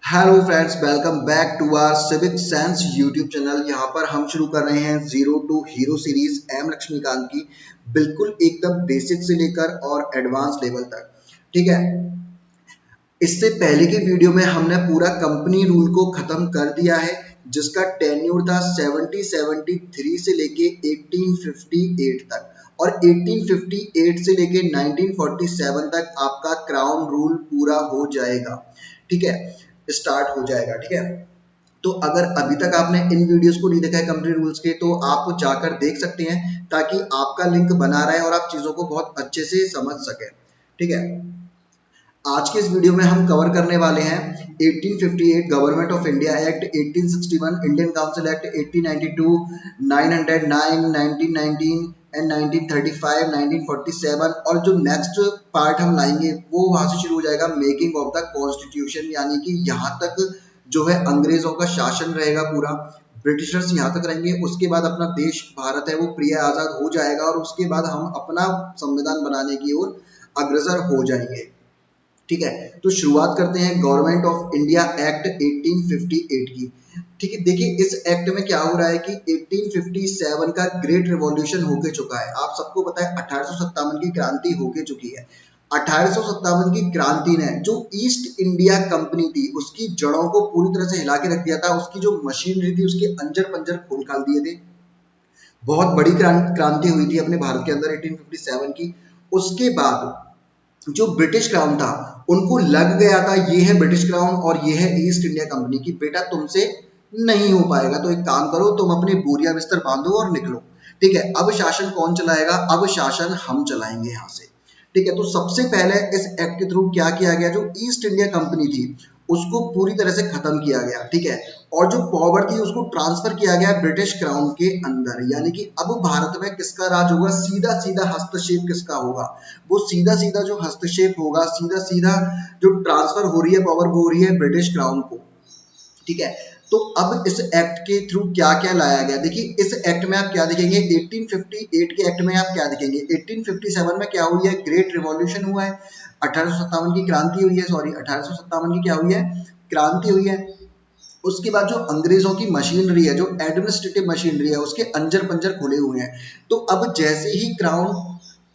Hello friends, welcome back to our civic sense YouTube channel. यहाँ पर हम शुरू कर रहे हैं zero to hero series M Lakshmikant की, बिल्कुल एकदम बेसिक से लेकर और एडवांस लेवल तक। ठीक है, इससे पहले की वीडियो में हमने पूरा कंपनी रूल को खत्म कर दिया है, जिसका टेन्योर था 1773 से लेके 1858 तक, और 1858 से लेके 1947 तक आपका क्राउन रूल पूरा हो जाएगा। ठीक है, स्टार्ट हो जाएगा। ठीक है, तो अगर अभी तक आपने इन वीडियोस को नहीं देखा है कंपनी रूल्स के, तो आप जाकर देख सकते हैं, ताकि आपका लिंक बना रहे और आप चीजों को बहुत अच्छे से समझ सकें। ठीक है, आज के इस वीडियो में हम कवर करने वाले हैं 1858 government of India act, 1861 Indian council act, 1892 909 1919 and 1935 1947। और जो नेक्स्ट पार्ट हम लाएंगे वो वहां से शुरू हो जाएगा मेकिंग ऑफ द कॉन्स्टिट्यूशन, यानी कि यहाँ तक जो है अंग्रेजों का शासन रहेगा पूरा, ब्रिटिशर्स यहाँ तक रहेंगे। उसके बाद अपना देश भारत है वो प्रिय आजाद हो जाएगा, और उसके बाद हम अपना संविधान बनाने की ओर अग्रसर हो जाएंगे। ठीक है, तो शुरुआत करते हैं गवर्नमेंट ऑफ इंडिया एक्ट 1858 की। ठीक है, देखिए इस एक्ट में क्या हो रहा है कि 1857 का ग्रेट रिवॉल्यूशन होके चुका है। आप सबको पता है 1857 की क्रांति होके चुकी है। 1857 की क्रांति ने जो ईस्ट इंडिया कंपनी थी उसकी जड़ों को पूरी तरह से हिला के रख दिया था। उसकी जो मशीनरी थी उसके अंजर पंजर खोल खाल दिए थे। बहुत बड़ी क्रांति हुई थी अपने भारत के अंदर 1857 की। उसके बाद जो ब्रिटिश क्राउन था उनको लग गया था ये है ब्रिटिश क्राउन और ये है ईस्ट इंडिया कंपनी की, बेटा तुमसे नहीं हो पाएगा, तो एक काम करो, तुम अपने बोरिया बिस्तर बांधो और निकलो। ठीक है, अब शासन कौन चलाएगा? अब शासन हम चलाएंगे यहाँ से। ठीक है, तो सबसे पहले इस एक्ट के थ्रू क्या किया गया, जो ईस्ट इंडिया कंपनी थी उसको पूरी तरह से खत्म किया गया। ठीक है, और जो पावर थी उसको ट्रांसफर किया गया ब्रिटिश क्राउन के अंदर, यानी कि अब भारत में किसका राज होगा? सीधा सीधा हस्तक्षेप किसका होगा? वो सीधा सीधा जो हस्तक्षेप होगा, सीधा सीधा जो ट्रांसफर हो रही है पावर, वो हो रही है ब्रिटिश क्राउन को। ठीक है, तो अब इस एक्ट के थ्रू क्या क्या लाया गया, देखिए इस एक्ट में आप क्या देखेंगे, 1858 के एक्ट में आप क्या देखेंगे, 1857 में क्या हुई है? ग्रेट रिवॉल्यूशन हुआ है। 1857 की क्रांति हुई है, सॉरी 1857 की क्या हुई है? क्रांति हुई है। उसके बाद जो अंग्रेजों की मशीनरी है, जो एडमिनिस्ट्रेटिव मशीनरी है, उसके अंजर पंजर खुले हुए हैं। तो अब जैसे ही क्राउन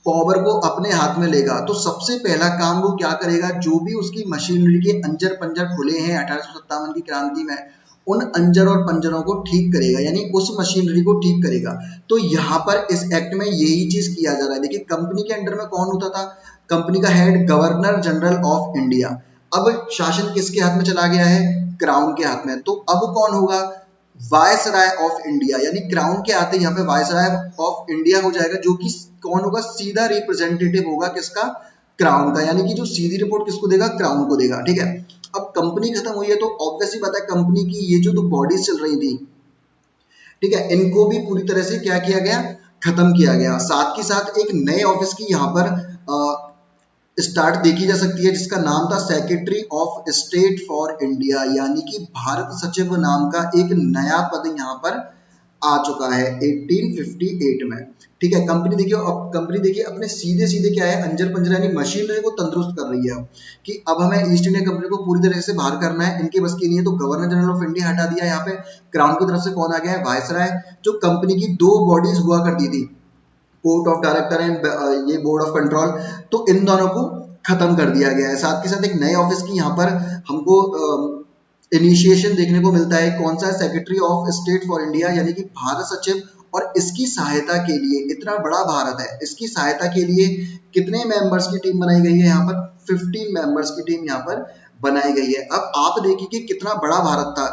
पावर को अपने हाथ में लेगा, तो सबसे पहला काम वो क्या करेगा, जो भी उसकी मशीनरी के अंजर पंजर खुले हैं 1857 की क्रांति में, उन अंजर और पंजरों को ठीक करेगा, यानी उस मशीनरी को ठीक करेगा। तो यहाँ पर इस एक्ट में यही चीज किया जा रहा है। देखिए कंपनी के अंडर में कौन होता था? कंपनी का head governor general of India. अब शासन किसके हाथ में चला गया है? क्राउन के हाथ में। तो अब कौन होगा? वायसराय ऑफ इंडिया, यानी क्राउन के आते यहाँ पे वायसराय ऑफ इंडिया हो जाएगा, जो कि कौन होगा? सीधा रिप्रेजेंटेटिव होगा किसका? क्राउन का, यानी कि जो सीधी रिपोर्ट किसको देगा? क्राउन को देगा। ठीक है, अब कंपनी खत्म हुई है, तो ऑब्वियसली पता है कंपनी की ये जो दो बॉडीज चल रही थी, ठीक है, इनको भी पूरी तरह से क्या किया गया? खत्म किया गया। साथ ही साथ एक नए ऑफिस की यहाँ पर स्टार्ट देखी जा सकती है, जिसका नाम था secretary of state for India, यानी कि भारत सचिव नाम का एक नया पद यहाँ पर आ चुका है 1858 में। ठीक है, कंपनी देखिए, अब कंपनी देखिए अपने सीधे सीधे क्या है, अंजर पंजर यानी मशीनरी को तंदुरुस्त कर रही है कि अब हमें ईस्ट इंडिया कंपनी को पूरी तरह से बाहर करना है, इनके बस की नहीं है। तो गवर्नर जनरल ऑफ इंडिया हटा दिया, यहाँ पे क्राउन की तरफ से कौन आ गया है? वायसराय। जो कंपनी की दो बॉडीज हुआ करती थी, कोर्ट ऑफ डायरेक्टर एंड ये बोर्ड ऑफ कंट्रोल, तो इन दोनों को खत्म कर दिया गया है। साथ के साथ एक नए ऑफिस की यहाँ पर हमको इनिशिएशन देखने को मिलता है। कौन सा? Secretary of state for India, यानी कि भारत सचिव। और इसकी सहायता के लिए, इतना बड़ा भारत है, इसकी सहायता के लिए कितने मेंबर्स की टीम बनाई गई है? यहाँ पर 15 मेंबर्स की टीम यहाँ पर बनाई गई है। अब आप देखिए कि कितना बड़ा भारत था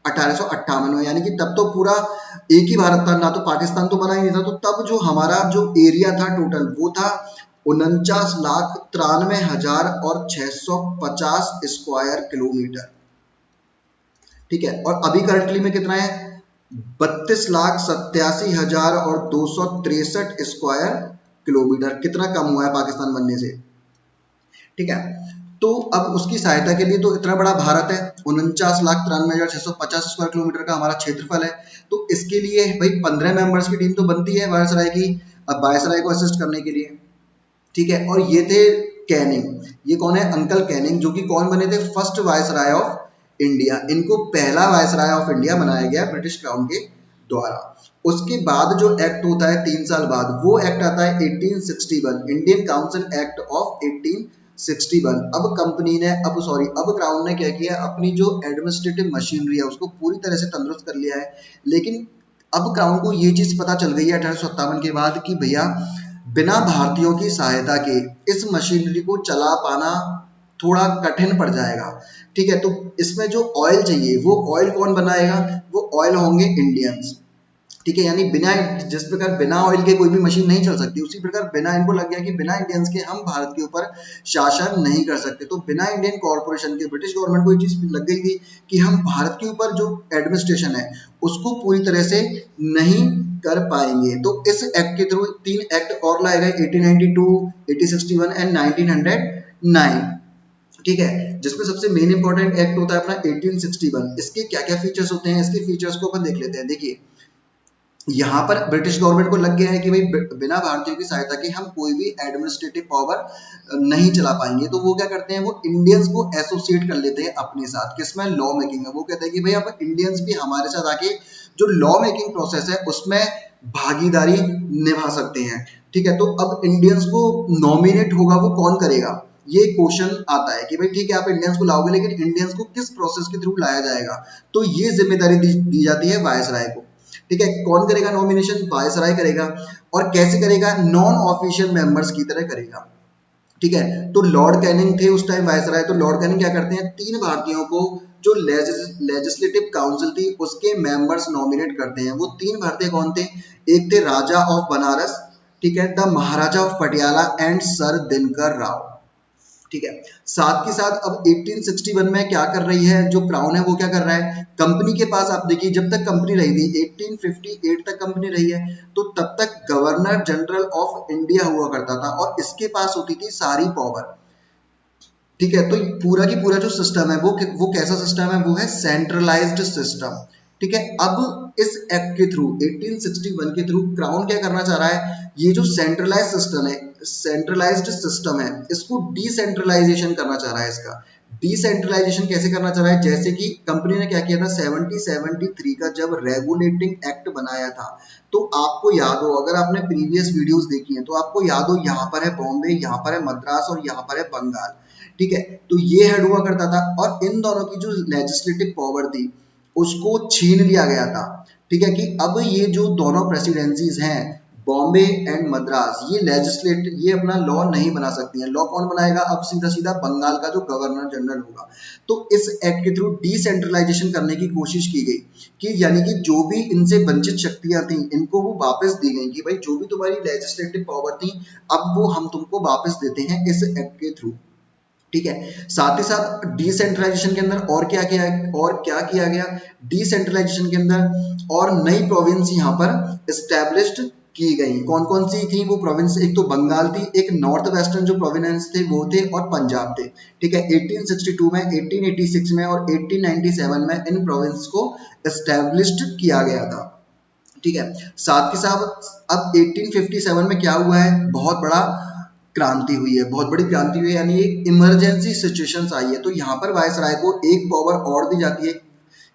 1858 में, यानी कि तब तो पूरा एक ही भारत था ना, तो पाकिस्तान तो बना ही नहीं था। तो तब जो हमारा जो एरिया था टोटल, वो था 49,93,000 और 650 स्क्वायर किलोमीटर। ठीक है, और अभी करंटली में कितना है? 32,87,000 और 263 स्क्वायर किलोमीटर। कितना कम हुआ है पाकिस्तान बनने से। ठीक है, तो अब उसकी सहायता के लिए, तो इतना बड़ा भारत है, 49,93,650 स्क्वायर किलोमीटर का हमारा क्षेत्रफल है, तो इसके लिए भाई 15 मेंबर्स की टीम तो बनती है वायसराय की, अब वायसराय को असिस्ट करने के लिए। ठीक है, और ये थे कैनिंग। ये कौन है? अंकल कैनिंग, जो कि कौन बने थे? फर्स्ट वायसराय ऑफ इंडिया, इनको पहला वायसराय ऑफ इंडिया बनाया गया ब्रिटिश क्राउन के द्वारा। उसके बाद जो एक्ट होता है 3 साल बाद, वो एक्ट आता है 1861, इंडियन काउंसिल एक्ट ऑफ 1861। अब कंपनी ने अब क्राउन ने क्या किया, अपनी जो एडमिनिस्ट्रेटिव मशीनरी है उसको पूरी तरह से तंदुरुस्त कर लिया है। लेकिन अब क्राउन को ये चीज पता चल गई है 1857 के बाद कि भैया बिना भारतीयों की सहायता के इस मशीनरी को चला पाना थोड़ा कठिन पड़ जाएगा। ठीक है, तो इसमें जो ऑयल चाहिए वो ऑयल कौन बनाएगा, वो ऑयल होंगे इंडियंस। ठीक है, यानी बिना, जिस प्रकार बिना ऑयल के कोई भी मशीन नहीं चल सकती, उसी प्रकार बिना, इनको लग गया कि बिना इंडियंस के हम भारत के ऊपर शासन नहीं कर सकते। तो बिना इंडियन कॉर्पोरेशन के ब्रिटिश गवर्नमेंट को ये चीज लग गई थी कि हम भारत के ऊपर जो एडमिनिस्ट्रेशन है उसको पूरी तरह से नहीं कर पाएंगे। तो इस एक्ट के थ्रू 3 एक्ट और लाए गए, 1892, 1861 एंड 1909। ठीक है, जिसमें सबसे मेन इंपॉर्टेंट एक्ट होता है अपना 1861। इसके क्या क्या फीचर्स होते हैं, इसके फीचर्स को अपन देख लेते हैं। देखिए, यहाँ पर ब्रिटिश गवर्नमेंट को लग गया है कि भाई बिना भारतीयों की सहायता के हम कोई भी एडमिनिस्ट्रेटिव पावर नहीं चला पाएंगे। तो वो क्या करते हैं, वो इंडियंस को एसोसिएट कर लेते हैं अपने साथ, किसमें, लॉ मेकिंग में। वो कहते हैं कि भाई अब इंडियंस भी हमारे साथ आके जो लॉ मेकिंग प्रोसेस है उसमें भागीदारी निभा सकते हैं। ठीक है, तो अब इंडियंस को नॉमिनेट होगा वो कौन करेगा, ये क्वेश्चन आता है कि भाई ठीक है आप इंडियंस को लाओगे, लेकिन इंडियंस को किस प्रोसेस के थ्रू लाया जाएगा। तो ये जिम्मेदारी दी जाती है वायसराय को। ठीक है, कौन करेगा नॉमिनेशन, वायसराय करेगा। और कैसे करेगा, नॉन ऑफिशियल मेंबर्स की तरह करेगा। ठीक है, तो लॉर्ड कैनिंग थे उस टाइम वायसराय। तो लॉर्ड कैनिंग क्या करते हैं, 3 भारतीयों को जो लेजिस्लेटिव काउंसिल थी उसके मेंबर्स नॉमिनेट करते हैं। वो 3 भारतीय कौन थे, एक थे राजा ऑफ बनारस, ठीक है, the Maharaja of Patiala and sir Dinkar Rao. ठीक है, साथ के साथ अब 1861 में क्या कर रही है जो क्राउन है, वो क्या कर रहा है, कंपनी के पास, आप देखिए जब तक कंपनी रही थी 1858 तक कंपनी रही है, तो तब तक गवर्नर जनरल ऑफ इंडिया हुआ करता था और इसके पास होती थी सारी पावर। ठीक है, तो पूरा की पूरा जो सिस्टम है वो कैसा सिस्टम है, वो है सेंट्रलाइज्ड सिस्टम। ठीक है, अब इस एक्ट के थ्रू 1861 के थ्रू क्राउन क्या करना चाह रहा है, ये जो सेंट्रलाइज्ड सिस्टम है इसको डिसेंट्रलाइजेशन करना चाह रहा है। इसका डिसेंट्रलाइजेशन कैसे करना चाह रहा है, जैसे कि कंपनी ने क्या किया था 1773 का जब रेगुलेटिंग एक्ट बनाया था, तो आपको याद हो, अगर आपने प्रीवियस वीडियोस देखी हैं तो आपको याद हो, यहाँ पर है बॉम्बे, यहाँ पर है मद्रास और यहाँ पर है बंगाल। ठीक है, तो ये हेड हुआ करता था और इन दोनों की जो लेजिस्लेटिव पावर थी उसको छीन लिया गया था। ठीक है, कि अब ये जो दोनों प्रेसिडेंसीज हैं बॉम्बे एंड मद्रास, ये अपना लॉ नहीं बना सकती हैं। लॉ कौन बनाएगा, अब सीधा सीधा बंगाल का जो गवर्नर जनरल होगा। तो इस एक्ट के थ्रू डिसेंट्रलाइजेशन करने की कोशिश की गई कि यानी कि जो भी इनसे वंचित शक्तियां थी इनको वो वापस दी गई कि भाई जो भी तुम्हारी लेजिस्लेटिव पावर थी अब वो हम तुमको वापस देते हैं इस एक्ट के थ्रू। ठीक है, साथ ही साथ डिसेंट्रलाइजेशन के अंदर और क्या किया गया, डिसेंट्रलाइजेशन के अंदर और नई प्रोविंस यहाँ पर एस्टेब्लिश्ड की गई। कौन कौन सी थी वो प्रोविंस, एक तो बंगाल थी, एक नॉर्थ वेस्टर्न जो प्रोविंस थे वो थे, और पंजाब थे। ठीक है, 1862 में, 1886 में और 1897 में इन प्रोविंस को एस्टेब्लिश्ड किया गया था। ठीक है, साथ के साथ अब 1857 में क्या हुआ है, बहुत बड़ा क्रांति हुई है, बहुत बड़ी क्रांति हुई है, यानी एक इमरजेंसी सिचुएशंस आई है। तो यहाँ पर वायसराय को एक पावर और दी जाती है,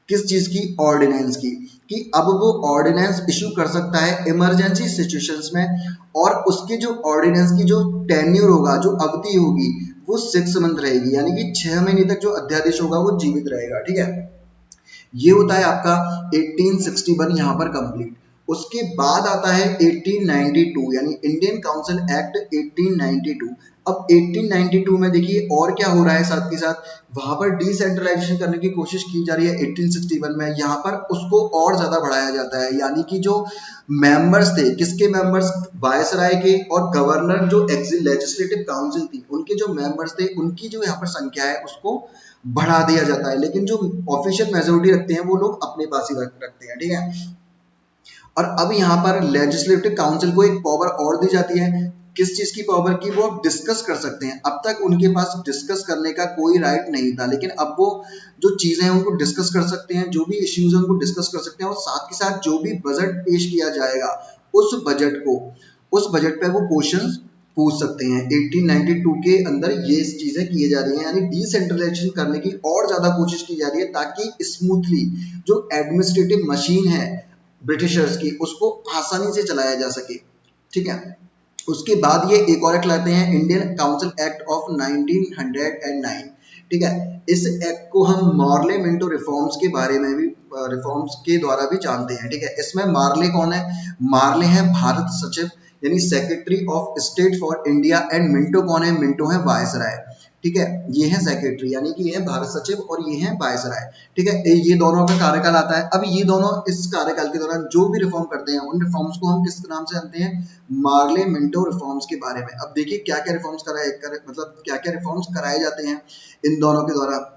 किस चीज की, ऑर्डिनेंस की, कि अब वो ऑर्डिनेंस इशू कर सकता है इमरजेंसी सिचुएशंस में। और उसके जो ऑर्डिनेंस की जो टेन्यूर होगा, जो अवधि होगी, वो 6 मंथ रहेगी, यानी कि 6 महीने तक जो अध्यादेश होगा वो जीवित रहेगा। ठीक है, ये होता है आपका 1861 यहाँ पर कंप्लीट। उसके बाद आता है 1892, यानी इंडियन काउंसिल एक्ट 1892। अब 1892 में देखिए और क्या हो रहा है, साथ के साथ वहां पर डिसेंट्रलाइजेशन करने की कोशिश की जा रही है 1861 में, यहाँ पर उसको और ज्यादा बढ़ाया जाता है। यानी कि जो मेंबर्स थे, किसके मेंबर्स, वायसराय के और गवर्नर जो लेजिस्लेटिव काउंसिल थी उनके जो मेंबर्स थे उनकी जो यहाँ पर संख्या है उसको बढ़ा दिया जाता है, लेकिन जो ऑफिशियल मेजोरिटी रखते हैं वो लोग अपने पास ही रखते हैं। ठीक है, और अब यहाँ पर लेजिस्लेटिव काउंसिल को एक पावर और दी जाती है, किस चीज की पावर की, वो डिस्कस कर सकते हैं। अब तक उनके पास डिस्कस करने का कोई राइट नहीं था, लेकिन अब वो जो चीजें हैं उनको डिस्कस कर सकते हैं, जो भी इश्यूज हैं उनको डिस्कस कर सकते हैं, और साथ के साथ जो भी बजट पेश किया जाएगा उस बजट पे वो क्वेश्चन पूछ सकते हैं। 1892 के अंदर ये चीजें की जा रही हैं, यानी डिसेंट्रलाइजेशन करने की और ज्यादा कोशिश की जा रही है ताकि स्मूथली जो एडमिनिस्ट्रेटिव मशीन है ब्रिटिशर्स की उसको आसानी से चलाया जा सके। ठीक है, उसके बाद ये एक और एक्ट लाते हैं, इंडियन काउंसिल एक्ट ऑफ 1909। ठीक है, इस एक्ट को हम मार्ले मिंटो रिफॉर्म्स के बारे में भी रिफॉर्म्स के द्वारा भी जानते हैं। ठीक है, इसमें मार्ले कौन है? मार्ले है भारत सचिव यानी secretary of state for India, and Minto कौन है? मिंटो है वायसराय। ठीक है, ये है सेक्रेटरी यानी कि ये है भारत सचिव और ये है वायसराय। ठीक है, ये दोनों का कार्यकाल आता है। अब ये दोनों इस कार्यकाल के दौरान जो भी रिफॉर्म करते हैं उन रिफॉर्म्स को हम किस नाम से जानते हैं? मार्ले मिंटो रिफॉर्म्स के बारे में। अब देखिए क्या क्या रिफॉर्म्स मतलब क्या क्या रिफॉर्म्स कराए जाते हैं इन दोनों के द्वारा।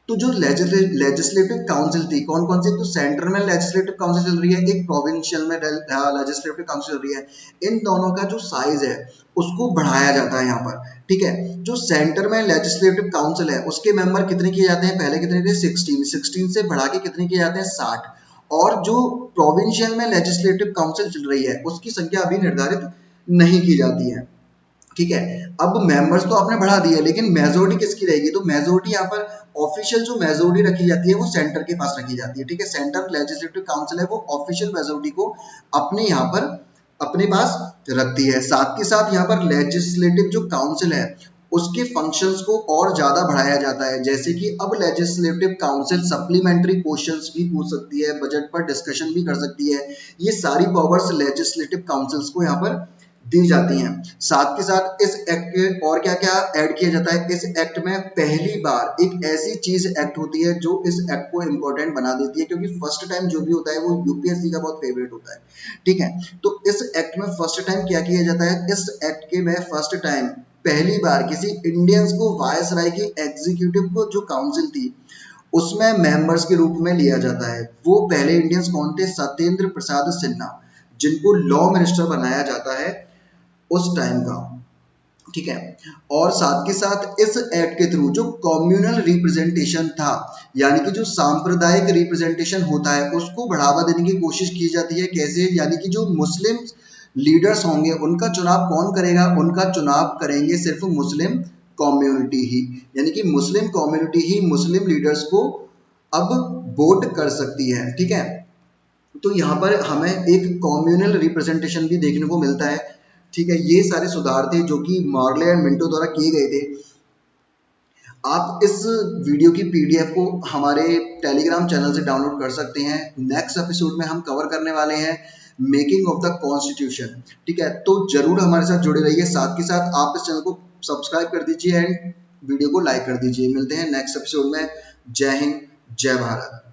तो जो लेजिस्लेटिव काउंसिल थी कौन कौन सी? तो सेंटर में लेजिस्लेटिव काउंसिल चल रही है, एक प्रोविंशियल में लेजिस्लेटिव काउंसिल चल रही है। इन दोनों का जो साइज है उसको बढ़ाया जाता है यहाँ पर। ठीक है, जो सेंटर में लेजिस्लेटिव काउंसिल है उसके मेंबर कितने किए जाते हैं? पहले कितने थे? 16 से बढ़ा के कितने किए जाते हैं? 60। और जो प्रोविंशियल में लेजिस्लेटिव काउंसिल चल रही है उसकी संख्या अभी निर्धारित नहीं की जाती है। ठीक है, अब मेंबर्स तो आपने बढ़ा दिए लेकिन मेजोरिटी किसकी रहेगी? तो मेजोरिटी यहाँ पर ऑफिशियल जो मेजोरिटी रखी जाती है वो सेंटर के पास रखी जाती है। ठीक है, सेंटर लेजिस्लेटिव काउंसिल है वो ऑफिशियल मेजोरिटी को अपने यहाँ पर अपने पास रखती है। साथ के साथ यहाँ पर लेजिस्लेटिव जो काउंसिल है उसके फंक्शंस को और ज्यादा बढ़ाया जाता है, जैसे कि अब लेजिस्लेटिव काउंसिल सप्लीमेंट्री क्वेश्चंस भी पूछ सकती है, बजट पर डिस्कशन भी कर सकती है। ये सारी पावर्स लेजिस्लेटिव काउंसिल्स को यहाँ पर दी जाती हैं। साथ के साथ इस एक्ट के और क्या क्या ऐड किया जाता है? इस एक्ट में पहली बार एक ऐसी चीज एक्ट होती है जो इस एक्ट को इम्पोर्टेंट बना देती है, क्योंकि फर्स्ट टाइम जो भी होता है वो यूपीएससी का बहुत फेवरेट होता है। ठीक है, तो इस एक्ट में फर्स्ट टाइम क्या किया जाता है? इस एक्ट के में फर्स्ट टाइम पहली बार किसी इंडियंस को वायसराय की एग्जीक्यूटिव को जो काउंसिल थी उसमें मेंबर्स के रूप में लिया जाता है। वो पहले इंडियंस कौन थे? सत्येंद्र प्रसाद सिन्हा, जिनको लॉ मिनिस्टर बनाया जाता है उस टाइम का। ठीक है, और साथ के साथ इस एक्ट के थ्रू जो कम्युनल रिप्रेजेंटेशन था यानी कि जो सांप्रदायिक रिप्रेजेंटेशन होता है उसको बढ़ावा देने की कोशिश की जाती है। कैसे? यानी कि जो मुस्लिम लीडर्स होंगे उनका चुनाव कौन करेगा? उनका चुनाव करेंगे सिर्फ मुस्लिम कम्युनिटी ही, यानी कि मुस्लिम कम्युनिटी ही मुस्लिम लीडर्स को अब वोट कर सकती है। ठीक है, तो यहाँ पर हमें एक कम्युनल रिप्रेजेंटेशन भी देखने को मिलता है। ठीक है, ये सारे सुधार थे जो कि मार्ले एंड मिंटो द्वारा किए गए थे। आप इस वीडियो की पीडीएफ को हमारे टेलीग्राम चैनल से डाउनलोड कर सकते हैं। नेक्स्ट एपिसोड में हम कवर करने वाले हैं मेकिंग ऑफ द कॉन्स्टिट्यूशन। ठीक है, तो जरूर हमारे साथ जुड़े रहिए। साथ के साथ आप इस चैनल को सब्सक्राइब कर दीजिए एंड वीडियो को लाइक कर दीजिए। मिलते हैं नेक्स्ट एपिसोड में। जय हिंद, जय भारत।